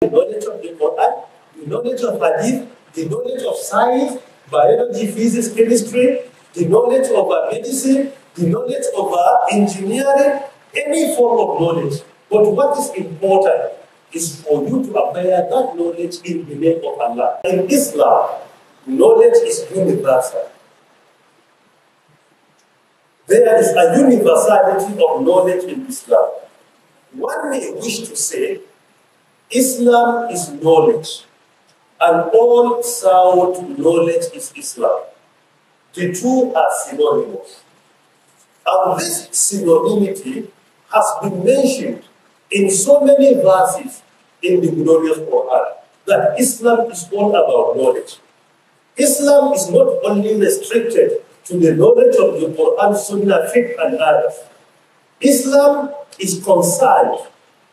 the knowledge of the Quran, the knowledge of Hadith, the knowledge of science, biology, physics, chemistry, the knowledge of medicine, the knowledge of engineering, any form of knowledge. But what is important is for you to acquire that knowledge in the name of Allah. In Islam, knowledge is universal. There is a universality of knowledge in Islam. One may wish to say, Islam is knowledge, and all sound knowledge is Islam. The two are synonymous. And this synonymity has been mentioned in so many verses in the glorious Quran that Islam is all about knowledge. Islam is not only restricted to the knowledge of the Quran, Sunnah, Fiqh, and others. Islam is concerned.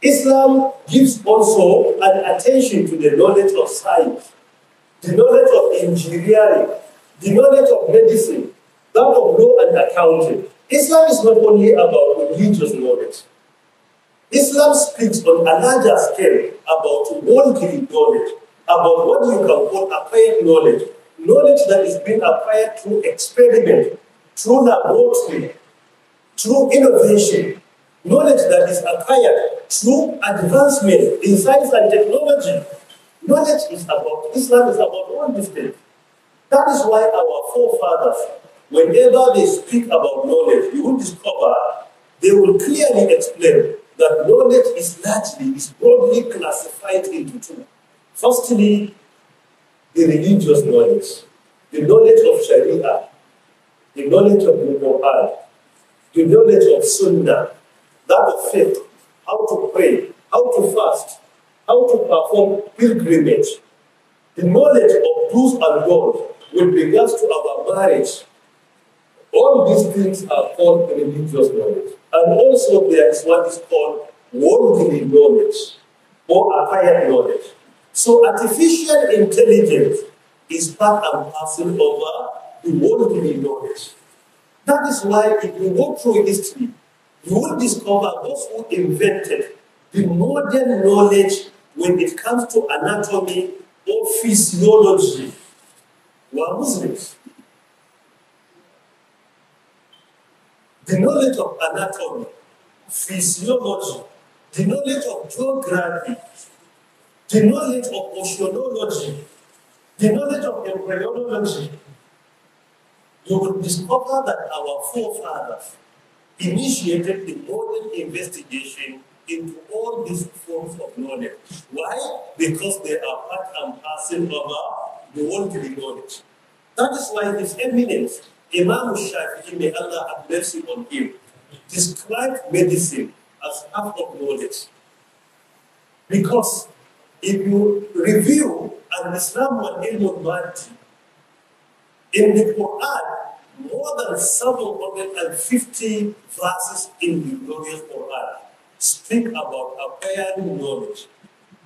Islam gives also an attention to the knowledge of science, the knowledge of engineering, the knowledge of medicine, that of law and accounting. Islam is not only about religious knowledge. Islam speaks on a larger scale about worldly knowledge, about what you can call acquired knowledge, knowledge that is being acquired through experiment, through laboratory, through innovation, knowledge that is acquired through advancement in science and technology. Knowledge is about, Islam is about all these things. That is why our forefathers, whenever they speak about knowledge, you will discover they will clearly explain that knowledge is broadly classified into two. Firstly, the religious knowledge, the knowledge of Sharia, the knowledge of the Quran, the knowledge of Sunnah, that of faith, how to pray, how to fast, how to perform pilgrimage, the knowledge of do's and don'ts with regards to our marriage. All these things are called religious knowledge. And also there is what is called worldly knowledge or acquired knowledge. So artificial intelligence is part and parcel of the worldly knowledge. That is why if you go through history, you will discover those who invented the modern knowledge when it comes to anatomy or physiology were Muslims. The knowledge of anatomy, physiology, the knowledge of geography, the knowledge of oceanology, the knowledge of embryology, you will discover that our forefathers initiated the modern investigation into all these forms of knowledge. Why? Because they are part and parcel of the worldly knowledge. That is why His Eminence, Imam Shafi'i, may Allah have mercy on him, described medicine as half of knowledge. Because if you review Al-Islam wal Ilm al-Mahdi, in the Quran, more than 750 verses in the glorious Quran speak about acquiring knowledge.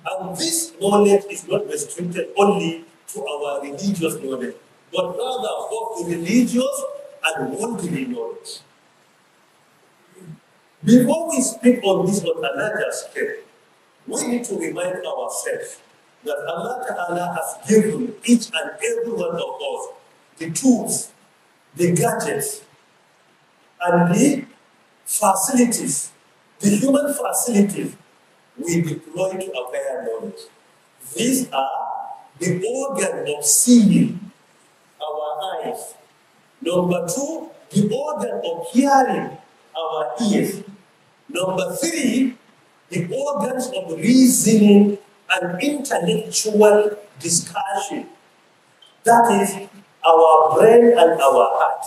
And this knowledge is not restricted only to our religious knowledge, but rather both religious and worldly knowledge. Before we speak on this on a larger scale, we need to remind ourselves that Allah Ta'ala has given each and every one of us the tools, the gadgets, and the facilities, the human facilities we deploy to acquire knowledge. These are the organ of seeing, our eyes. Number two, the organ of hearing, our ears. Number three, the organs of reasoning and intellectual discussion. That is our brain and our heart.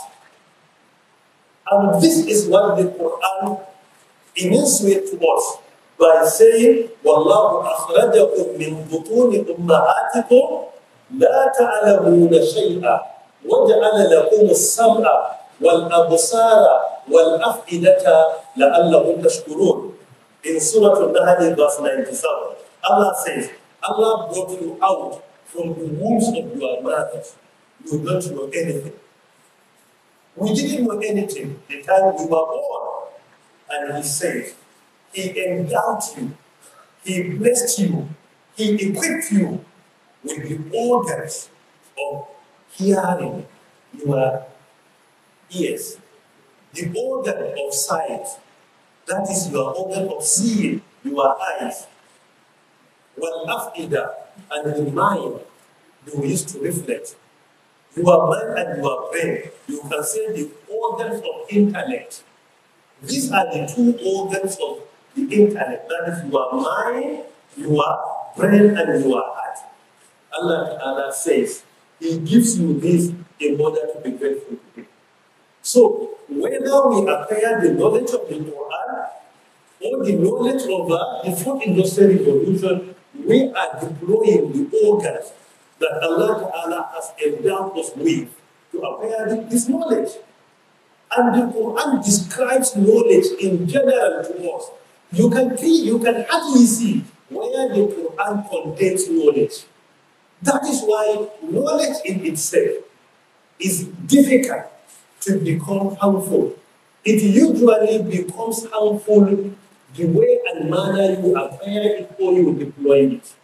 And this is what the Quran enunciates to us by saying, وَاللَّهُ أَخْرَجَكُم مِّن بُطُونِ أُمَّهَاتِكُمْ لَا تَعْلَمُونَ شَيْئًا وَجَعَلَ لَكُمُ السَّمْعَ وَالْأَبْصَارَ وَالْأَفْئِدَةَ لَعَلَّكُمْ تَشْكُرُونَ. In Surah Al-Nahl, verse 97, Allah says, Allah brought you out from the wombs of your mothers. You don't know anything. We didn't know anything the time we were born. And He said, He endowed you, He blessed you, He equipped you with the organs of hearing, your ears, the organ of sight, that is your organ of seeing, your eyes, والأفئدة, and the mind you used to reflect. Your mind and your brain, you can say the organs of intellect. These are the two organs of the intellect. That is your mind, your brain, and your heart. Allah says He gives you this in order to be grateful to Him. So whether we acquire the knowledge of the Quran or the knowledge of the fourth industrial revolution, we are deploying the organs that Allah has endowed us with to acquire this knowledge. And the Quran describes knowledge in general to us. You can hardly see where the Quran contains knowledge. That is why knowledge in itself is difficult to become harmful. It usually becomes harmful the way and manner you acquire it or you deploy it.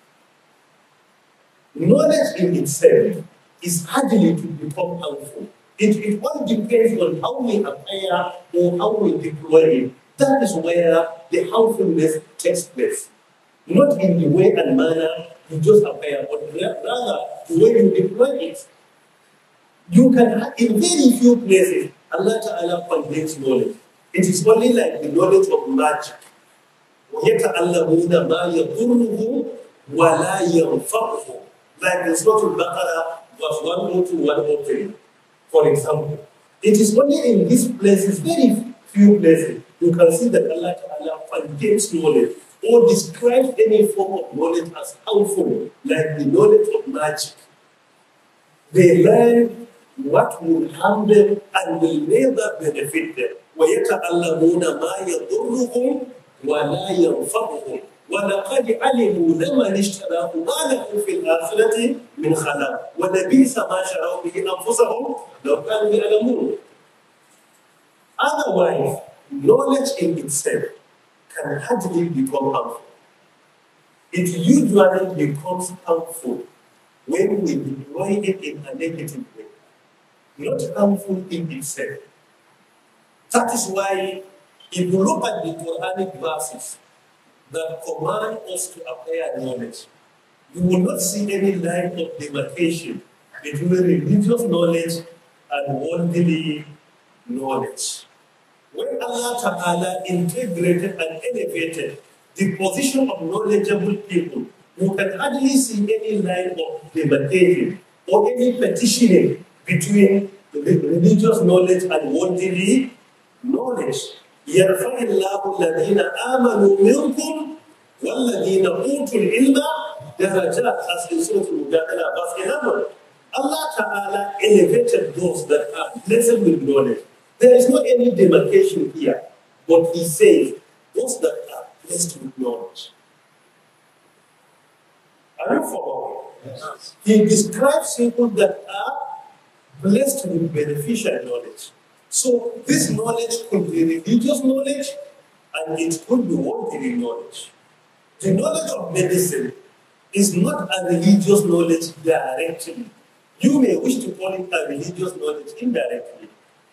Knowledge in itself is hardly to become harmful. It all depends on how we acquire or how we deploy it. That is where the harmfulness takes place. Not in the way and manner you just acquire, but rather the way you deploy it. You can, in very few places, Allah Ta'ala contains knowledge. It is only like the knowledge of magic. وَيَتَعَلَّمُونَ مَا يَضُرُّهُمْ وَلَا يَنْفَعُهُمْ. Like in Surah Al-Baqarah, verse 102, 103, for example. It is only in these places, very few places, you can see that Allah Ta'ala contains knowledge or describes any form of knowledge as harmful, like the knowledge of magic. They learn what will harm them and will never benefit them. وَيَتَعَلَّمُونَ مَا يَضُرُّهُمْ وَلَا يَنْفَعُهُمْ وَلَقَدْ عَلِمُوا لَمَنِ اشْتَرَاهُ مَا لَهُ فِي الْآخِرَةِ مِنْ خَلَاقٍ وَلَبِئْسَ مَا شَرَوْا بِهِ أَنفُسَهُمْ لَوْ كَانُوا يَعْلَمُونَ. Otherwise, knowledge in itself can hardly become harmful. It usually becomes harmful when we deploy it in a negative way, not harmful in itself. That is why, if you look at the Quranic verses that command us to acquire knowledge, you will not see any line of demarcation between religious knowledge and worldly knowledge. When Allah Ta'ala integrated and elevated the position of knowledgeable people, you can hardly see any line of demarcation or any petitioning between religious knowledge and worldly knowledge. يَرْفَعِ اللَّهُ الَّذِينَ آمَنُوا مِنْكُمْ وَالَّذِينَ أُوتُوا الْعِلْمَ دَرَجَاتٍ, as in Surah Al-Mujadala, verse 11. Allah Ta'ala elevated those that are blessed with knowledge. There is not any demarcation here, but He says, those that are blessed with knowledge. Are you following? Yes. He describes people that are blessed with beneficial knowledge. So this knowledge could be religious knowledge and it could be worldly knowledge. The knowledge of medicine is not a religious knowledge directly. You may wish to call it a religious knowledge indirectly,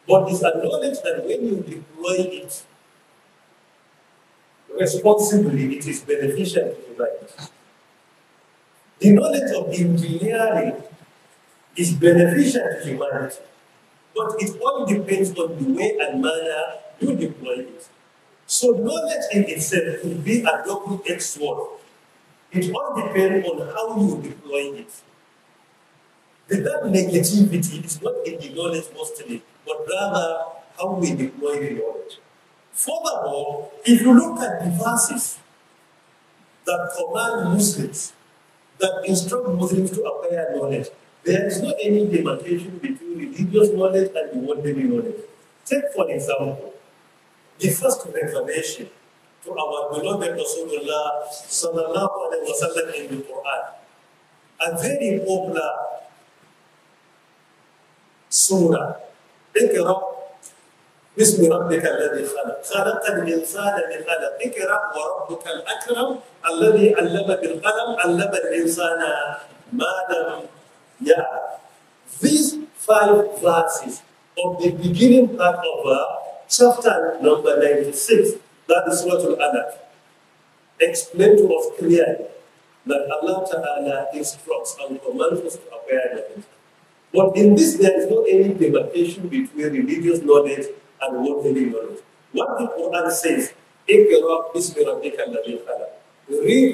but it's a knowledge that when you deploy it responsibly, it is beneficial to humanity. The knowledge of engineering is beneficial to humanity, but it all depends on the way and manner you deploy it. So knowledge in itself could be a double-edged sword. It all depends on how you deploy it. That negativity is not in the knowledge mostly, but rather how we deploy the knowledge. Furthermore, if you look at the verses that command Muslims, that instruct Muslims to acquire knowledge, there is not any demarcation between religious knowledge and the worldly knowledge. Take, for example, the first revelation to our beloved Rasulullah sallallahu alaihi wasallam in the Quran, a very popular surah, Iqra بسم ربك الذي خلق خلق الإنسان من علق اقرأ وربك الأكرم الذي علم بالقلم علم الإنسان ما لم يعلم. These 5 verses of the beginning part of chapter number 96, that is Surah Al-Alaq, explain to us clearly that Allah Ta'ala instructs and commands us to acquire knowledge. But in this, there is no any demarcation between religious knowledge and worldly knowledge. What the Quran says, read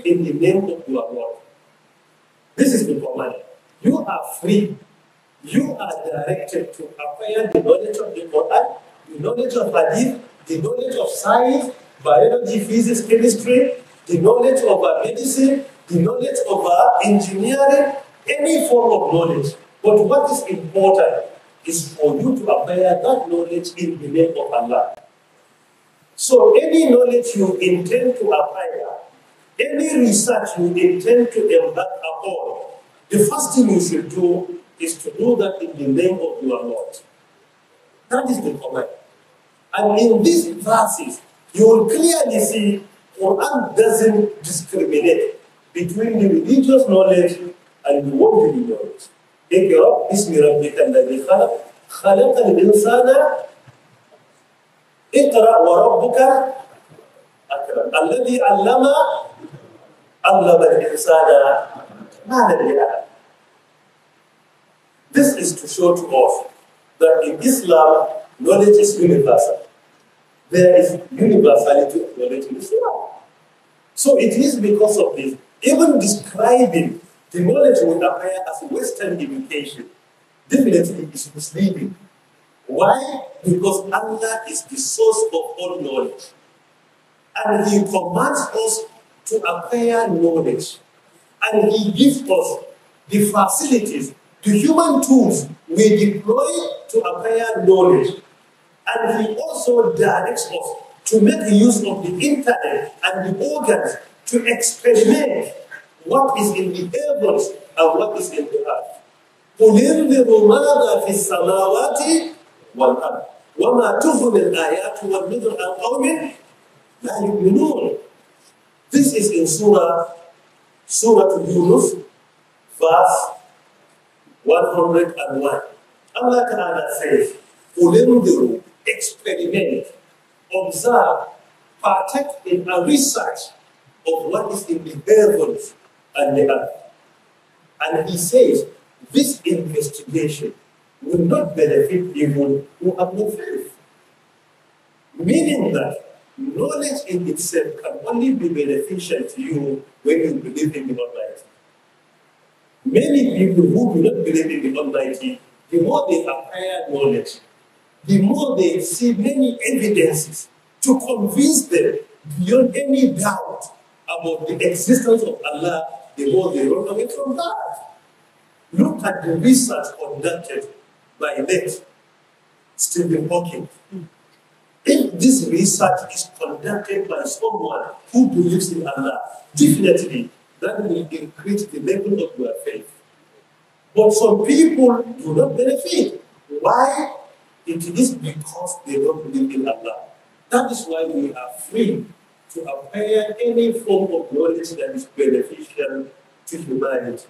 in the name of your Lord. This is the command. You are free. You are directed to acquire the knowledge of the Quran, the knowledge of Hadith, the knowledge of science, biology, physics, chemistry, the knowledge of medicine, the knowledge of engineering, any form of knowledge. But what is important is for you to acquire that knowledge in the name of Allah. So any knowledge you intend to acquire, any research you intend to embark upon, the first thing you should do is to do that in the name of your Lord. That is the command. And in these verses, you will clearly see Quran doesn't discriminate between the religious knowledge and the worldly knowledge. اقرأ باسم ربك الذي خلق خلق الإنسان اقرأ وربك أكرم الذي علم الإنسان ما لم يعلم. This is to show to us that in Islam, knowledge is universal. There is universality of knowledge in Islam. So it is because of this, even describing the knowledge would appear as Western education definitely is misleading. Why? Because Allah is the source of all knowledge. And He commands us to acquire knowledge. And He gives us the facilities, the human tools we deploy to acquire knowledge. And He also directs us to make use of the internet and the organs to experiment what is in the heavens and what is in the earth. قُلْ انظِرُوا مَاذَا فِي السَّمَاوَاتِ وَالْأَرْضِ وَمَا تُغْنِي الْآيَاتُ وَالنُّذُرُ عَنْ قَوْمٍ لَا يُؤْمِنُونَ. This is in Surah Yunus, verse 101. Allah Ta'ala says, قُلْ انظِرُوا, experiment, observe, partake in a research of what is in the heavens and the earth. And He says, this investigation will not benefit people who have no faith. Meaning that knowledge in itself can only be beneficial to you when you believe in the Almighty. Many people who do not believe in the Almighty, the more they acquire knowledge, the more they see many evidences to convince them beyond any doubt about the existence of Allah, the more they run away from that. Look at the research conducted by late Stephen Hawking. If this research is conducted by someone who believes in Allah, definitely that will increase the level of your faith. But some people do not benefit. Why? It is because they don't believe in Allah. That is why we are free to acquire any form of knowledge that is beneficial to humanity.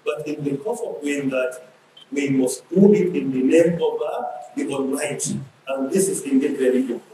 But in the course of doing that, we must do it in the name of the Almighty. And this is indeed very important.